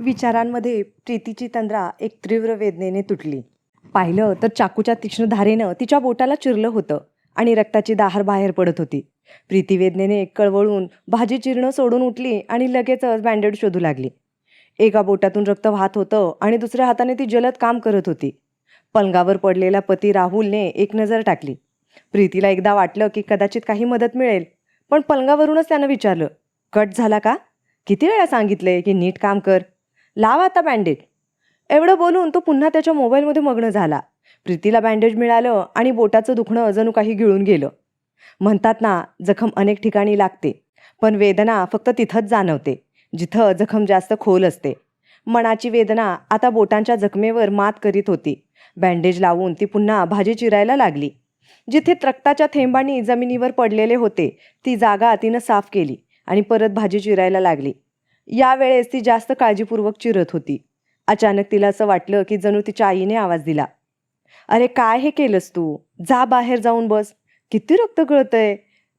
विचारांमध्ये प्रीतीची तंद्रा एक तीव्र वेदनेने तुटली. पाहिलं तर चाकूच्या तीक्ष्ण धारेनं तिच्या बोटाला चिरलं होतं आणि रक्ताची दाहर बाहेर पडत होती. प्रीती वेदनेने कळवळून भाजी चिरणं सोडून उठली आणि लगेचच बँडेड शोधू लागली. एका बोटातून रक्त वाहत होतं आणि दुसऱ्या हाताने ती जलद काम करत होती. पलंगावर पडलेला पती राहुलने एक नजर टाकली. प्रीतीला एकदा वाटलं की कदाचित काही मदत मिळेल, पण पलंगावरूनच त्यानं विचारलं, कट झाला का? किती वेळा सांगितले की नीट काम कर, लाव आता बँडेज. एवढं बोलून तो पुन्हा त्याच्या मोबाईलमध्ये मग्न झाला. प्रीतीला बँडेज मिळालं आणि बोटाचं दुखणं जणू काही गिळून गेलं. म्हणतात ना, जखम अनेक ठिकाणी लागते, पण वेदना फक्त तिथंच जाणवते जिथं जखम जास्त खोल असते. मनाची वेदना आता बोटांच्या जखमेवर मात करीत होती. बँडेज लावून ती पुन्हा भाजी चिरायला लागली. जिथे रक्ताच्या थेंबांनी जमिनीवर पडलेले होते ती जागा तिनं साफ केली आणि परत भाजी चिरायला लागली. यावेळेस ती जास्त काळजीपूर्वक चिरत होती. अचानक तिला असं वाटलं की जणू तिच्या आईने आवाज दिला, अरे काय हे केलंस तू? जा बाहेर जाऊन बस. किती रक्त गळतंय.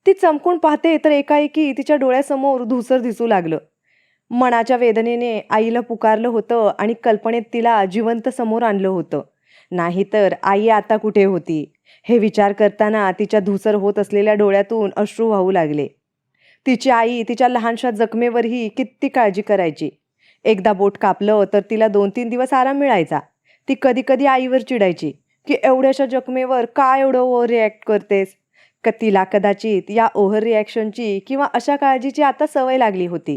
ती चमकून पाहते तर एकाएकी तिच्या डोळ्यासमोर धूसर दिसू लागलं. मनाच्या वेदनेने आईला पुकारलं होतं आणि कल्पनेत तिला जिवंत समोर आणलं होतं. नाहीतर आई आता कुठे होती? हे विचार करताना तिच्या धूसर होत असलेल्या डोळ्यातून अश्रू वाहू लागले. तिची आई तिच्या लहानशा जखमेवरही किती काळजी करायची. एकदा बोट कापलं तर तिला 2-3 दिवस आराम मिळायचा. ती कधी कधी आईवर चिडायची की एवढ्याशा जखमेवर का एवढं ओव्हर रिॲक्ट करतेस. तिला कदाचित या ओव्हर रिॲक्शनची किंवा अशा काळजीची आता सवय लागली होती.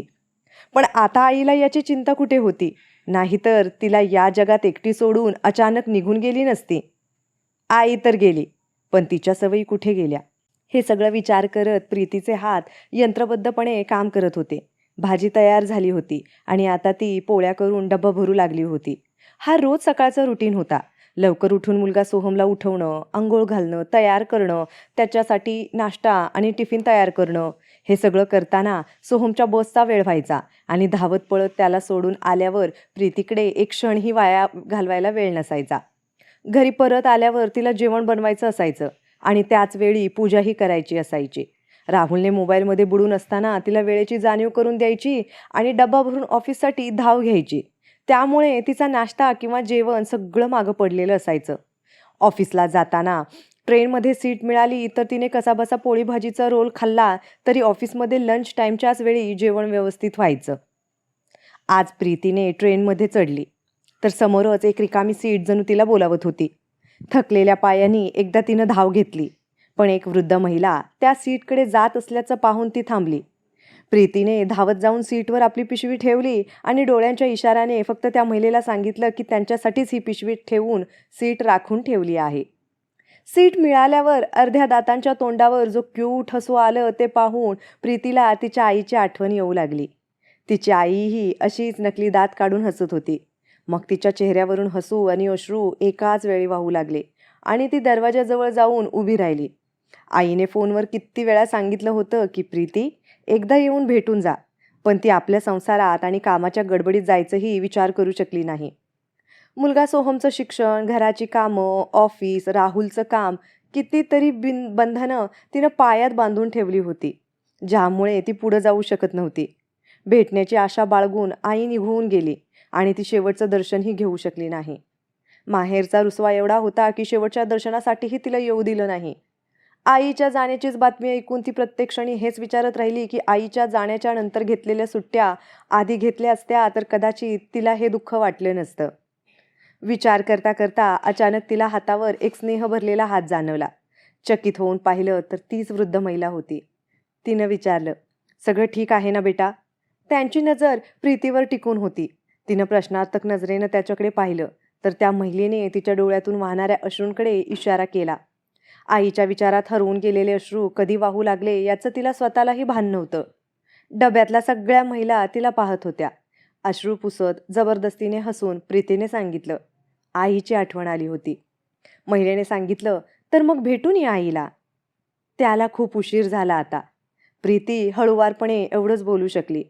पण आता आईला याची चिंता कुठे होती? नाहीतर तिला या जगात एकटी सोडून अचानक निघून गेली नसती. आई तर गेली, पण तिच्या सवयी कुठे गेल्या? हे सगळं विचार करत प्रीतीचे हात यंत्रबद्धपणे काम करत होते. भाजी तयार झाली होती आणि आता ती पोळ्या करून डब्बा भरू लागली होती. हा रोज सकाळचा रुटीन होता. लवकर उठून मुलगा सोहमला उठवणं, अंघोळ घालणं, तयार करणं, त्याच्यासाठी नाश्ता आणि टिफिन तयार करणं. हे सगळं करताना सोहमच्या बसचा वेळ व्हायचा आणि धावत पळत त्याला सोडून आल्यावर प्रीतीकडे एक क्षणही वाया घालवायला वेळ नसायचा. घरी परत आल्यावर तिला जेवण बनवायचं असायचं आणि त्याच वेळी पूजाही करायची असायची. राहुलने मोबाईलमध्ये बुडून असताना तिला वेळेची जाणीव करून द्यायची आणि डब्बा भरून ऑफिससाठी धाव घ्यायची. त्यामुळे तिचा नाश्ता किंवा जेवण सगळं मागं पडलेलं असायचं. ऑफिसला जाताना ट्रेनमध्ये सीट मिळाली तर तिने कसाबसा पोळी भाजीचा रोल खाल्ला तरी ऑफिसमध्ये लंच टाईमच्याच वेळी जेवण व्यवस्थित व्हायचं. आज प्रीतीने ट्रेनमध्ये चढली तर समोरच एक रिकामी सीट जणू तिला बोलावत होती. थकलेल्या पायांनी एकदा तिनं धाव घेतली, पण एक वृद्ध महिला त्या सीटकडे जात असल्याचं पाहून ती थांबली. प्रीतीने धावत जाऊन सीटवर आपली पिशवी ठेवली आणि डोळ्यांच्या इशाऱ्याने फक्त त्या महिलेला सांगितलं की त्यांच्यासाठीच ही पिशवी ठेवून सीट राखून ठेवली आहे. सीट मिळाल्यावर अर्ध्या दातांच्या तोंडावर जो क्यूट हसू आलं ते पाहून प्रीतीला तिच्या आईची आठवण येऊ लागली. तिची आईही अशीच नकली दात काढून हसत होती. मग तिच्या चेहऱ्यावरून हसू आणि अश्रू एकाच वेळी वाहू लागले आणि ती दरवाजाजवळ जाऊन उभी राहिली. आईने फोनवर किती वेळा सांगितलं होतं की प्रीती, एकदा येऊन भेटून जा, पण ती आपल्या संसारात आणि कामाच्या गडबडीत जायचंही विचार करू शकली नाही. मुलगा सोहमचं शिक्षण, घराची कामं, ऑफिस, राहुलचं काम, कितीतरी बंधनं तिनं पायात बांधून ठेवली होती, ज्यामुळे ती पुढं जाऊ शकत नव्हती. भेटण्याची आशा बाळगून आई निघून गेली आणि ती शेवटचं दर्शनही घेऊ शकली नाही. माहेरचा रुसवा एवढा होता की शेवटच्या दर्शनासाठीही तिला येऊ दिलं नाही. आईच्या जाण्याचीच बातमी ऐकून ती प्रत्येक क्षणी हेच विचारत राहिली की आईच्या जाण्याच्या नंतर घेतलेल्या सुट्ट्या आधी घेतल्या असत्या तर कदाचित तिला हे दुःख वाटलं नसतं. विचार करता करता अचानक तिला हातावर एक स्नेह भरलेला हात जाणवला. चकित होऊन पाहिलं तर तीच वृद्ध महिला होती. तिनं विचारलं, सगळं ठीक आहे ना बेटा? त्यांची नजर प्रीतीवर टिकून होती. तिनं प्रश्नार्थक नजरेनं त्याच्याकडे पाहिलं तर त्या महिलेने तिच्या डोळ्यातून वाहणाऱ्या अश्रूंकडे इशारा केला. आईच्या विचारात हरवून गेलेले अश्रू कधी वाहू लागले याचं तिला स्वतःलाही भान नव्हतं. डब्यातल्या सगळ्या महिला तिला पाहत होत्या. अश्रू पुसत जबरदस्तीने हसून प्रीतीने सांगितलं, आईची आठवण आली होती. महिलेने सांगितलं, तर मग भेटून या आईला. त्याला खूप उशीर झाला आता. प्रीती हळूवारपणे एवढंच बोलू शकली.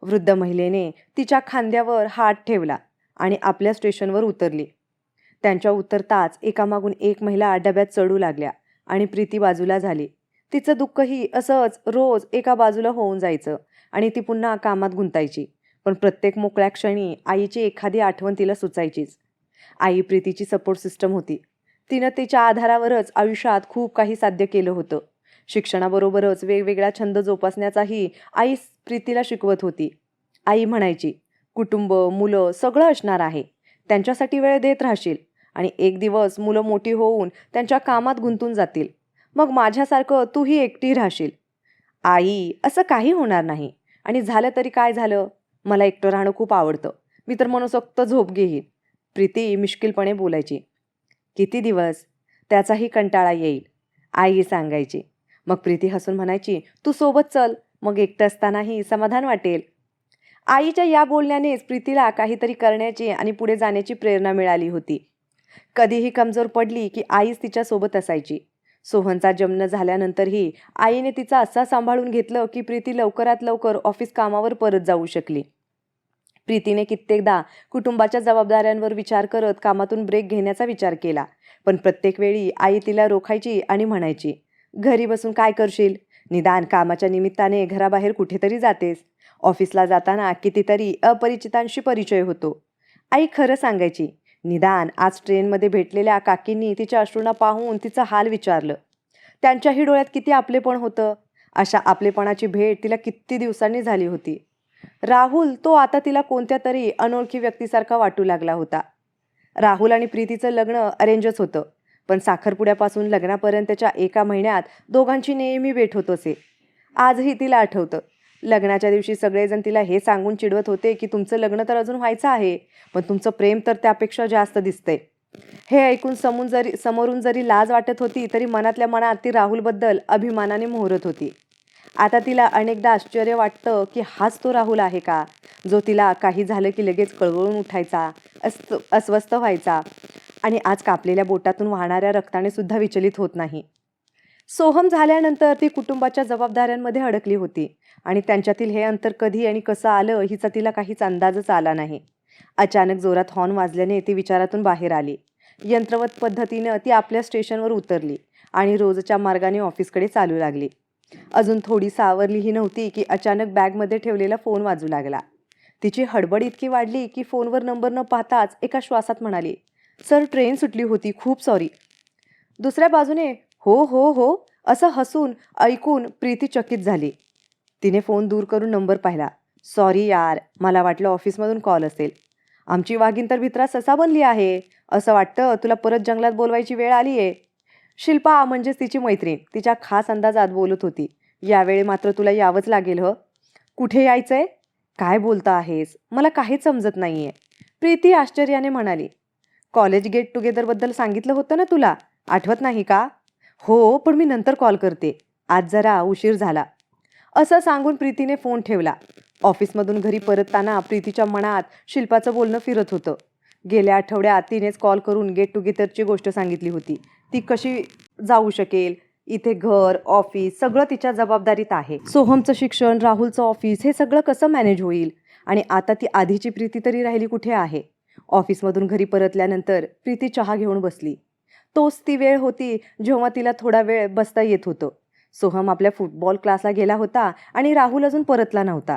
वृद्ध महिलेने तिच्या खांद्यावर हात ठेवला आणि आपल्या स्टेशनवर उतरली. त्यांच्या उतरताच एकामागून एक महिला डब्यात चढू लागल्या आणि प्रीती बाजूला झाली. तिचं दुःखही असंच रोज एका बाजूला होऊन जायचं आणि ती पुन्हा कामात गुंतायची. पण प्रत्येक मोकळ्या क्षणी आईची एखादी आठवण तिला सुचायचीच. आई प्रीतीची सपोर्ट सिस्टम होती. तिनं तिच्या आधारावरच आयुष्यात खूप काही साध्य केलं होतं. शिक्षणाबरोबरच वेगवेगळा छंद जोपासण्याचाही आई प्रीतीला शिकवत होती. आई म्हणायची, कुटुंब, मुलं सगळं असणार आहे. त्यांच्यासाठी वेळ देत राहशील आणि एक दिवस मुलं मोठी होऊन त्यांच्या कामात गुंतून जातील. मग माझ्यासारखं तूही एकटी राहशील. आई, असं काही होणार नाही. आणि झालं तरी काय झालं? मला एकटं राहणं खूप आवडतं. मी तर मनसोक्त झोप घेईन. प्रीती मिश्किलपणे बोलायची. किती दिवस? त्याचाही कंटाळा येईल, आई सांगायची. मग प्रीती हसून म्हणायची, तू सोबत चल, मग एकटं असतानाही समाधान वाटेल. आईच्या या बोलण्यानेच प्रीतीला काहीतरी करण्याची आणि पुढे जाण्याची प्रेरणा मिळाली होती. कधीही कमजोर पडली की आईच तिच्यासोबत असायची. सोहनचा जन्म झाल्यानंतरही आईने तिचा असा सांभाळून घेतलं की प्रीती लवकरात लवकर ऑफिस कामावर परत जाऊ शकली. प्रीतीने कित्येकदा कुटुंबाच्या जबाबदाऱ्यांवर विचार करत कामातून ब्रेक घेण्याचा विचार केला. पण प्रत्येक वेळी आई तिला रोखायची आणि म्हणायची, घरी बसून काय करशील? निदान कामाच्या निमित्ताने घराबाहेर कुठेतरी जातेस. ऑफिसला जाताना कितीतरी अपरिचितांशी परिचय होतो. आई खरं सांगायची. निदान आज ट्रेनमध्ये भेटलेल्या काकींनी तिच्या अश्रूंना पाहून तिचं हाल विचारलं. त्यांच्याही डोळ्यात किती आपलेपण होतं. अशा आपलेपणाची भेट तिला किती दिवसांनी झाली होती. राहुल, तो आता तिला कोणत्या तरी अनोळखी व्यक्तीसारखा वाटू लागला होता. राहुल आणि प्रीतीचं लग्न अरेंजच होतं. पण साखरपुड्यापासून लग्नापर्यंतच्या एका महिन्यात दोघांची नेहमी भेट होत असे. आजही तिला आठवतं. लग्नाच्या दिवशी सगळेजण तिला हे सांगून चिडवत होते की तुमचं लग्न तर अजून व्हायचं आहे, पण तुमचं प्रेम तर त्यापेक्षा जास्त दिसतंय. हे ऐकून समोरून जरी लाज वाटत होती तरी मनातल्या मनात ती राहुलबद्दल अभिमानाने मोहरत होती. आता तिला अनेकदा आश्चर्य वाटतं की हाच तो राहुल आहे का, जो तिला काही झालं की लगेच कळवळून उठायचा, अस्वस्थ व्हायचा आणि आज कापलेल्या बोटातून वाहणाऱ्या रक्ताने सुद्धा विचलित होत नाही. सोहम झाल्यानंतर ती कुटुंबाच्या जबाबदाऱ्यांमध्ये अडकली होती आणि त्यांच्यातील हे अंतर कधी आणि कसं आलं हिचा तिला काहीच अंदाजच आला नाही. अचानक जोरात हॉर्न वाजल्याने ती विचारातून बाहेर आली. यंत्रवत पद्धतीनं ती आपल्या स्टेशनवर उतरली आणि रोजच्या मार्गाने ऑफिसकडे चालू लागली. अजून थोडी सावरलीही नव्हती की अचानक बॅगमध्ये ठेवलेला फोन वाजू लागला. तिची हडबड इतकी वाढली की फोनवर नंबर न पाहताच एका श्वासात म्हणाली, सर ट्रेन सुटली होती, खूप सॉरी. दुसऱ्या बाजूने हो हो हो असं हसून ऐकून प्रीती चकित झाली. तिने फोन दूर करून नंबर पाहिला. सॉरी यार, मला वाटलं ऑफिसमधून कॉल असेल. आमची वाघीण तर भित्रा ससा बनली आहे. असं वाटतं तुला परत जंगलात बोलवायची वेळ आली आहे. शिल्पा म्हणजेच तिची मैत्रीण तिच्या खास अंदाजात बोलत होती. यावेळी मात्र तुला यावंच लागेल. कुठे यायचंय? काय बोलता आहेस? मला काहीच समजत नाहीये, प्रीती आश्चर्याने म्हणाली. कॉलेज गेट टुगेदरबद्दल सांगितलं होतं ना तुला, आठवत नाही का? हो, पण मी नंतर कॉल करते, आज जरा उशीर झाला. असं सांगून प्रीतीने फोन ठेवला. ऑफिसमधून घरी परतताना प्रीतीच्या मनात शिल्पाचं बोलणं फिरत होतं. गेल्या आठवड्यात तिनेच कॉल करून गेट टुगेदरची गोष्ट सांगितली होती. ती कशी जाऊ शकेल? इथे घर, ऑफिस सगळं तिच्या जबाबदारीत आहे. सोहमचं शिक्षण, राहुलचं ऑफिस हे सगळं कसं मॅनेज होईल? आणि आता ती आधीची प्रीती तरी राहिली कुठे आहे? ऑफिसमधून घरी परतल्यानंतर प्रीती चहा घेऊन बसली. तोच ती वेळ होती जेव्हा तिला थोडा वेळ बसता येत होतं. सोहम आपल्या फुटबॉल क्लासला गेला होता आणि राहुल अजून परतला नव्हता.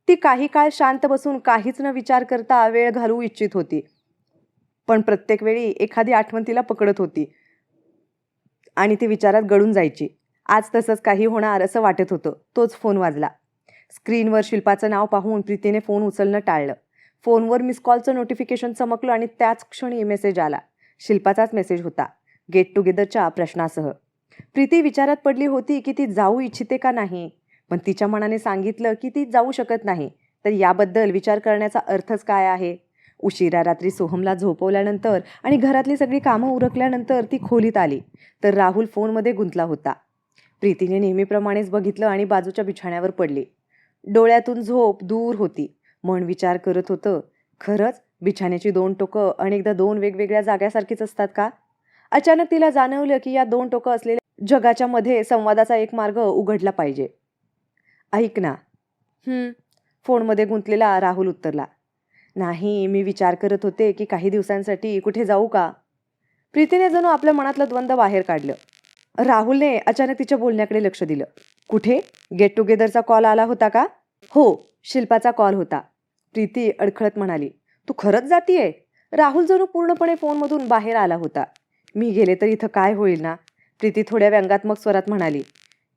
ती काही काळ शांत बसून काहीच न विचार करता वेळ घालवू इच्छित होती. पण प्रत्येक वेळी एखादी आठवण तिला पकडत होती आणि ती विचारात गळून जायची. आज तसंच काही होणार असं वाटत होतं. तोच फोन वाजला. स्क्रीनवर शिल्पाचं नाव पाहून प्रीतीने फोन उचलणं टाळलं. फोनवर मिस कॉलचं नोटिफिकेशन चमकलं आणि त्याच क्षणी मेसेज आला. शिल्पाचाच मेसेज होता, गेट टुगेदरच्या प्रश्नासह. प्रीती विचारात पडली होती की ती जाऊ इच्छिते का नाही. पण तिच्या मनाने सांगितलं की ती जाऊ शकत नाही. तर याबद्दल विचार करण्याचा अर्थच काय आहे? उशिरा रात्री सोहमला झोपवल्यानंतर आणि घरातली सगळी कामं उरकल्यानंतर ती खोलीत आली तर राहुल फोनमध्ये गुंतला होता. प्रीतीने नेहमीप्रमाणेच बघितलं आणि बाजूच्या बिछाण्यावर पडली. डोळ्यातून झोप दूर होती. मन विचार करत होतं, खरंच बिछाण्याची दोन टोकं अनेकदा दोन वेगवेगळ्या जाग्यासारखीच असतात का? अचानक तिला जाणवलं की या दोन टोकं असलेल्या जगाच्या मध्ये संवादाचा एक मार्ग उघडला पाहिजे. ऐक ना. फोनमध्ये गुंतलेला राहुल उत्तरला. नाही, मी विचार करत होते की काही दिवसांसाठी कुठे जाऊ का? प्रीतीने जणू आपल्या मनातलं द्वंद्व बाहेर काढलं. राहुलने अचानक तिच्या बोलण्याकडे लक्ष दिलं. कुठे? गेट टुगेदरचा कॉल आला होता का? हो, शिल्पाचा कॉल होता. प्रीती अडखळत म्हणाली. तू खरंच जातीये? राहुल जणू पूर्णपणे फोनमधून बाहेर आला होता. मी गेले तर इथं काय होईल ना? प्रीती थोड्या व्यंगात्मक स्वरात म्हणाली.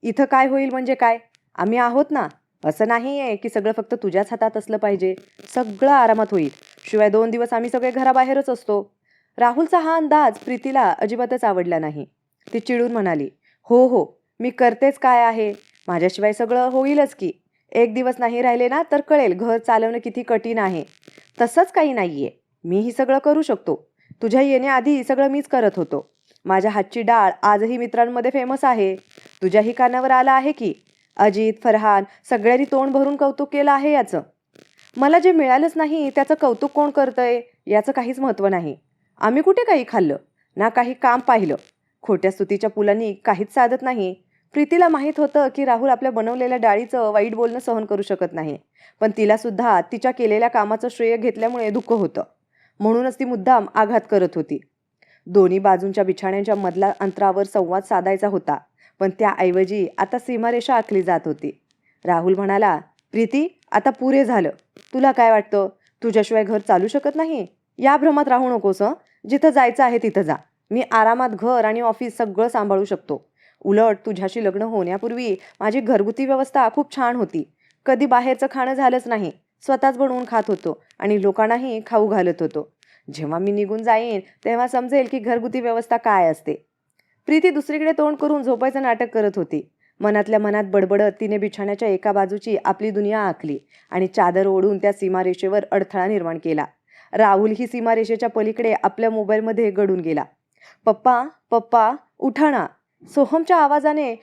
इथं काय होईल म्हणजे काय? आम्ही आहोत ना. असं नाही आहे की सगळं फक्त तुझ्याच हातात असलं पाहिजे. सगळं आरामात होईल. शिवाय 2 दिवस आम्ही सगळे घराबाहेरच असतो. राहुलचा हा अंदाज प्रीतीला अजिबातच आवडला नाही. ती चिडून म्हणाली. हो हो, मी करतेच काय आहे. माझ्याशिवाय सगळं होईलच की. 1 दिवस नाही राहिले ना तर कळेल घर चालवणं किती कठीण आहे. तसंच काही नाहीये. मीही सगळं करू शकतो. तुझ्या येण्याआधी सगळं मीच करत होतो. माझ्या हातची डाळ आजही मित्रांमध्ये फेमस आहे. तुझ्याही कानावर आलं आहे की. अजित, फरहान सगळ्यांनी तोंड भरून कौतुक केलं आहे याचं. मला जे मिळालंच नाही त्याचं कौतुक कोण करतंय याचं काहीच महत्त्व नाही. आम्ही कुठे काही खाल्लं ना काही काम पाहिलं. खोट्या स्तुतीच्या पुलांनी काहीच साधत नाही. प्रीतीला माहीत होतं की राहुल आपल्या बनवलेल्या डाळीचं वाईट बोलणं सहन करू शकत नाही. पण तिला सुद्धा तिच्या केलेल्या कामाचं श्रेय घेतल्यामुळे दुःख होतं. म्हणूनच ती मुद्दाम आघात करत होती. दोन्ही बाजूंच्या बिछाण्यांच्या मधल्या अंतरावर संवाद साधायचा होता. पण त्याऐवजी आता सीमारेषा आखली जात होती. राहुल म्हणाला. प्रीती, आता पुरे झालं. तुला काय वाटतं? तुझ्याशिवाय घर चालू शकत नाही? या भ्रमात राहू नकोस हं. जिथं जायचं आहे तिथं जा. मी आरामात घर आणि ऑफिस सगळं सांभाळू शकतो. उलट तुझ्याशी लग्न होण्यापूर्वी माझी घरगुती व्यवस्था खूप छान होती. कधी बाहेरचं खाणं झालंच नाही. स्वतःच बनवून खात होतो आणि लोकांनाही खाऊ घालत होतो. जेव्हा मी निघून जाईन तेव्हा समजेल की घरगुती व्यवस्था काय असते. प्रीती दुसरीकडे तोंड करून झोपायचं नाटक करत होती. मनातल्या मनात बडबडत तिने बिछाण्याच्या एका बाजूची आपली दुनिया आखली आणि चादर ओढून त्या सीमारेषेवर अडथळा निर्माण केला. राहुल ही सीमारेषेच्या पलीकडे आपल्या मोबाईलमध्ये गडून गेला. पप्पा, पप्पा, उठा ना. सोहमच्या आवाजाने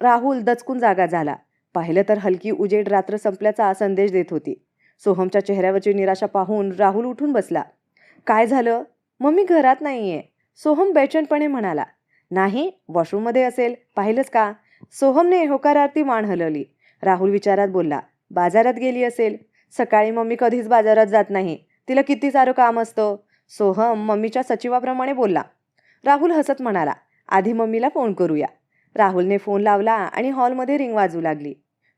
राहुल दचकून जागा झाला. पाहिलं तर हलकी उजेड रात्र संपल्याचा संदेश देत होती. सोहमच्या चेहऱ्यावरची निराशा पाहून राहुल उठून बसला. काय झालं? मम्मी घरात नाहीये. सोहम बेचैनपणे म्हणाला. नाही, वॉशरूममध्ये असेल. पाहिलंच का? सोहमने होकारार्थी मान हलवली. राहुल विचारात बोलला. बाजारात गेली असेल. सकाळी मम्मी कधीच बाजारात जात नाही. तिला किती सारं काम असतं. सोहम मम्मीच्या सचिवाप्रमाणे बोलला. राहुल हसत म्हणाला. आधी मम्मीला फोन करूया. राहुलने फोन लावला आणि हॉलमध्ये रिंग वाजू लागली.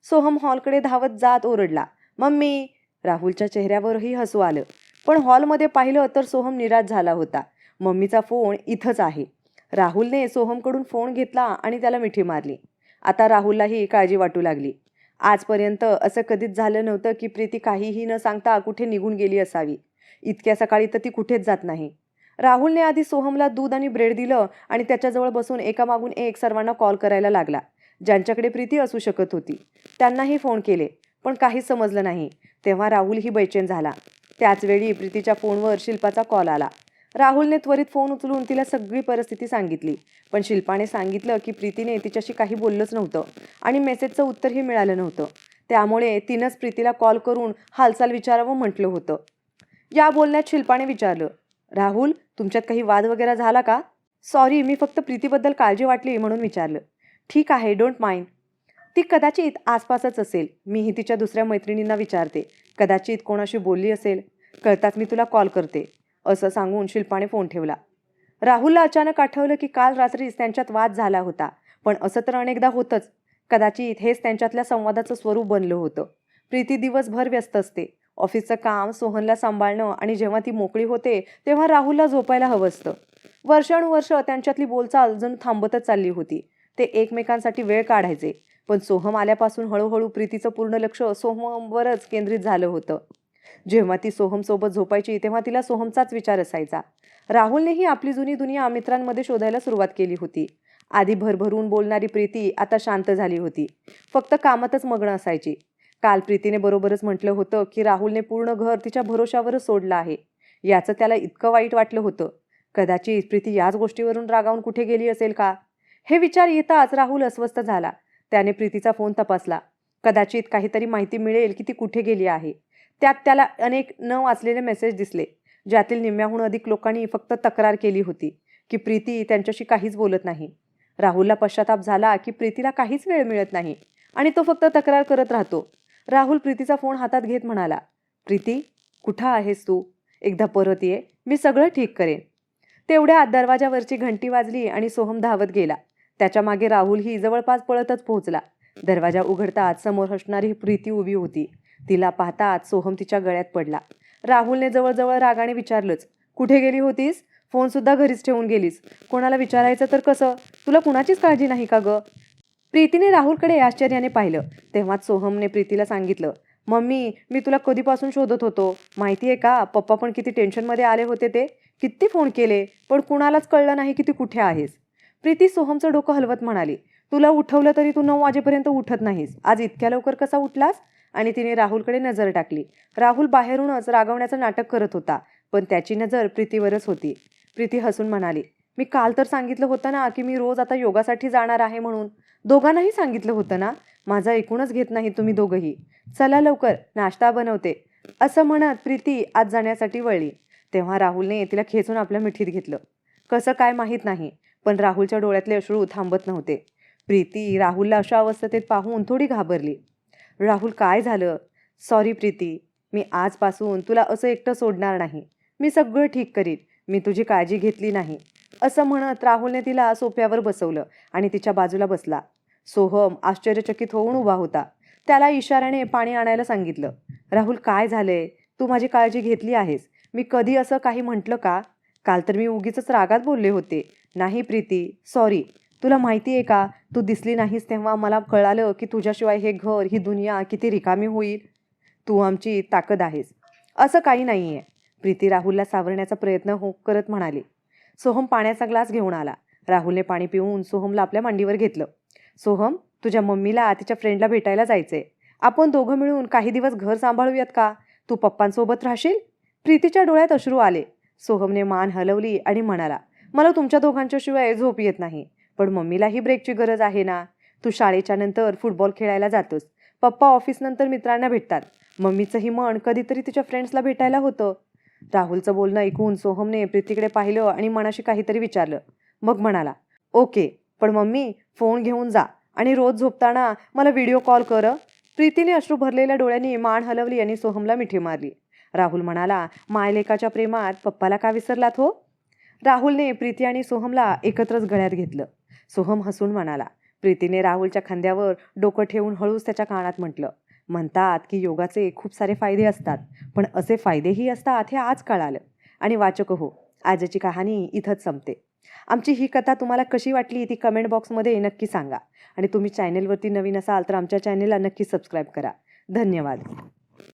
सोहम हॉलकडे धावत जात ओरडला. मम्मी. राहुलच्या चेहऱ्यावरही हसू आलं. पण हॉलमध्ये पाहिलं तर सोहम निराश झाला होता. मम्मीचा फोन इथंच आहे. राहुलने सोहमकडून फोन घेतला आणि त्याला मिठी मारली. आता राहुललाही काळजी वाटू लागली. आजपर्यंत असं कधीच झालं नव्हतं की प्रीती काहीही न सांगता कुठे निघून गेली असावी. इतक्या सकाळी तर ती कुठेच जात नाही. राहुलने आधी सोहमला दूध आणि ब्रेड दिलं आणि त्याच्याजवळ बसून एकामागून एक सर्वांना कॉल करायला लागला. ज्यांच्याकडे प्रीती असू शकत होती त्यांनाही फोन केले. पण काहीच समजलं नाही. तेव्हा राहुलही बेचैन झाला. त्याचवेळी प्रीतीच्या फोनवर शिल्पाचा कॉल आला. राहुलने त्वरित फोन उचलून तिला सगळी परिस्थिती सांगितली. पण शिल्पाने सांगितलं की प्रीतीने तिच्याशी काही बोललंच नव्हतं आणि मेसेजचं उत्तरही मिळालं नव्हतं. त्यामुळे तिनंच प्रीतीला कॉल करून हालचाल विचारावं म्हटलं होतं. या बोलण्यात शिल्पाने विचारलं. राहुल, तुमच्यात काही वाद वगैरे झाला का? सॉरी, मी फक्त प्रीतीबद्दल काळजी वाटली म्हणून विचारलं. ठीक आहे, डोंट माइंड. ती कदाचित आसपासच असेल. मीही तिच्या दुसऱ्या मैत्रिणींना विचारते. कदाचित कोणाशी बोलली असेल. कळताच मी तुला कॉल करते, असं सांगून शिल्पाने फोन ठेवला. राहुलला अचानक आठवलं की काल रात्रीच त्यांच्यात वाद झाला होता. पण असं तर अनेकदा होतंच. कदाचित हेच त्यांच्यातल्या संवादाचं स्वरूप बनलं होतं. प्रीती दिवसभर व्यस्त असते. ऑफिसचं काम, सोहनला सांभाळणं आणि जेव्हा ती मोकळी होते तेव्हा राहुलला झोपायला हवं असतं. वर्षानुवर्ष त्यांच्यातली बोलचाल जणू थांबतच चालली होती. ते एकमेकांसाठी वेळ काढायचे. पण सोहम आल्यापासून हळूहळू प्रीतीचं पूर्ण लक्ष सोहमवरच केंद्रित झालं होतं. जेव्हा ती सोहमसोबत झोपायची तेव्हा तिला सोहमचाच विचार असायचा. राहुलनेही आपली जुनी दुनिया मित्रांमध्ये शोधायला सुरुवात केली होती. आधी भरभरून बोलणारी प्रीती आता शांत झाली होती. फक्त कामातच मग्न असायची. काल प्रीतीने बरोबरच म्हटलं होतं की राहुलने पूर्ण घर तिच्या भरोशावरच सोडलं आहे. याचं त्याला इतकं वाईट वाटलं होतं. कदाचित प्रीती याच गोष्टीवरून रागावून कुठे गेली असेल का? हे विचार येताच राहुल अस्वस्थ झाला. त्याने प्रीतीचा फोन तपासला. कदाचित काहीतरी माहिती मिळेल की ती कुठे गेली आहे. त्यात त्याला अनेक न वाचलेले मेसेज दिसले, ज्यातील निम्म्याहून अधिक लोकांनी फक्त तक्रार केली होती की प्रीती त्यांच्याशी काहीच बोलत नाही. राहुलला पश्चाताप झाला की प्रीतीला काहीच वेळ मिळत नाही आणि तो फक्त तक्रार करत राहतो. राहुल प्रीतीचा फोन हातात घेत म्हणाला. प्रीती, कुठं आहेस तू? एकदा परत ये, मी सगळं ठीक करेन. तेवढ्या दरवाजावरची घंटी वाजली आणि सोहम धावत गेला. त्याच्या मागे राहुलही जवळपास पळतच पोहोचला. दरवाजा उघडताच समोर हसणारी प्रीती उभी होती. तिला पाहताच सोहम तिच्या गळ्यात पडला. राहुलने जवळजवळ रागाने विचारलंच, कुठे गेली होतीस? फोनसुद्धा घरीच ठेवून गेलीस. कोणाला विचारायचं तर कसं? तुला कुणाचीच काळजी नाही का गं? प्रीतीने राहुलकडे आश्चर्याने पाहिलं. तेव्हाच सोहमने प्रीतीला सांगितलं, मम्मी मी तुला कधीपासून शोधत होतो. माहिती आहे का, पप्पा पण किती टेन्शनमध्ये आले होते ते. किती फोन केले पण कुणालाच कळलं नाही की तू कुठे आहेस. प्रीती सोहमचं डोकं हलवत म्हणाली, तुला उठवलं तरी तू 9 वाजेपर्यंत उठत नाहीस. आज इतक्या लवकर कसा उठलास? आणि तिने राहुलकडे नजर टाकली. राहुल बाहेरूनच रागवण्याचं नाटक करत होता, पण त्याची नजर प्रीतीवरच होती. प्रीती हसून म्हणाली, मी काल तर सांगितलं होतं ना की मी रोज आता योगासाठी जाणार आहे म्हणून. दोघांनाही सांगितलं होतं ना. माझं ऐकूनच घेत नाही तुम्ही दोघंही. चला लवकर, नाश्ता बनवते. असं म्हणत प्रीती आत जाण्यासाठी वळली. तेव्हा राहुलने तिला खेचून आपल्या मिठीत घेतलं. कसं काय माहीत नाही, पण राहुलच्या डोळ्यातले अश्रू थांबत नव्हते. प्रीती राहुलला अशा अवस्थेत पाहून थोडी घाबरली. राहुल काय झालं? सॉरी प्रीती, मी आजपासून तुला असं एकटं सोडणार नाही. मी सगळं ठीक करीन. मी तुझी काळजी घेतली नाही. असं म्हणत राहुलने तिला सोफ्यावर बसवलं आणि तिच्या बाजूला बसला. सोहम आश्चर्यचकित होऊन उभा होता. त्याला इशाऱ्याने पाणी आणायला सांगितलं. राहुल काय झालंय? तू माझी काळजी घेतली आहेस. मी कधी असं काही म्हटलं का? काल तर मी उगीचच रागात बोलले होते. नाही प्रीती, सॉरी. तुला माहिती आहे का, तू दिसली नाहीस तेव्हा मला कळालं की तुझ्याशिवाय हे घर, ही दुनिया किती रिकामी होईल. तू आमची ताकद आहेस. असं काही नाहीये. प्रीती राहुलला सावरण्याचा प्रयत्न करत म्हणाली. सोहम पाण्याचा ग्लास घेऊन आला. राहुलने पाणी पिऊन सोहमला आपल्या मांडीवर घेतलं. सोहम, तुझ्या मम्मीला तिच्या फ्रेंडला भेटायला जायचंय. आपण दोघं मिळून काही दिवस घर सांभाळूयात का? तू पप्पांसोबत राहशील? प्रीतीच्या डोळ्यात अश्रू आले. सोहमने मान हलवली आणि म्हणाला, मला तुमच्या दोघांच्या शिवाय झोप येत नाही. पण मम्मीलाही ब्रेकची गरज आहे ना. तू शाळेच्या नंतर फुटबॉल खेळायला जातोस. पप्पा ऑफिस नंतर मित्रांना भेटतात. मम्मीचंही मन कधीतरी तिच्या फ्रेंड्सला भेटायला होतं. राहुलचं बोलणं ऐकून सोहमने प्रीतीकडे पाहिलं आणि मनाशी काहीतरी विचारलं. मग म्हणाला, ओके, पण मम्मी फोन घेऊन जा आणि रोज झोपताना मला व्हिडिओ कॉल कर. प्रीतीने अश्रू भरलेल्या डोळ्यांनी मान हलवली आणि सोहमला मिठी मारली. राहुल म्हणाला, मायलेकाच्या प्रेमात पप्पाला का विसरलात हो? राहुलने प्रीती आणि सोहमला एकत्रच गळ्यात घेतलं. सोहम हसून म्हणाला. प्रीतीने राहुलच्या खांद्यावर डोकं ठेवून हळूच त्याच्या कानात म्हटलं, म्हणतात की योगाचे खूप सारे फायदे असतात, पण असे फायदेही असतात हे आज कळालं. आणि वाचक हो, आजची कहाणी इथंच संपते. आमची ही कथा तुम्हाला कशी वाटली ती कमेंट बॉक्समध्ये नक्की सांगा. आणि तुम्ही चॅनेलवरती नवीन असाल तर आमच्या चॅनेलला नक्की सबस्क्राईब करा. धन्यवाद.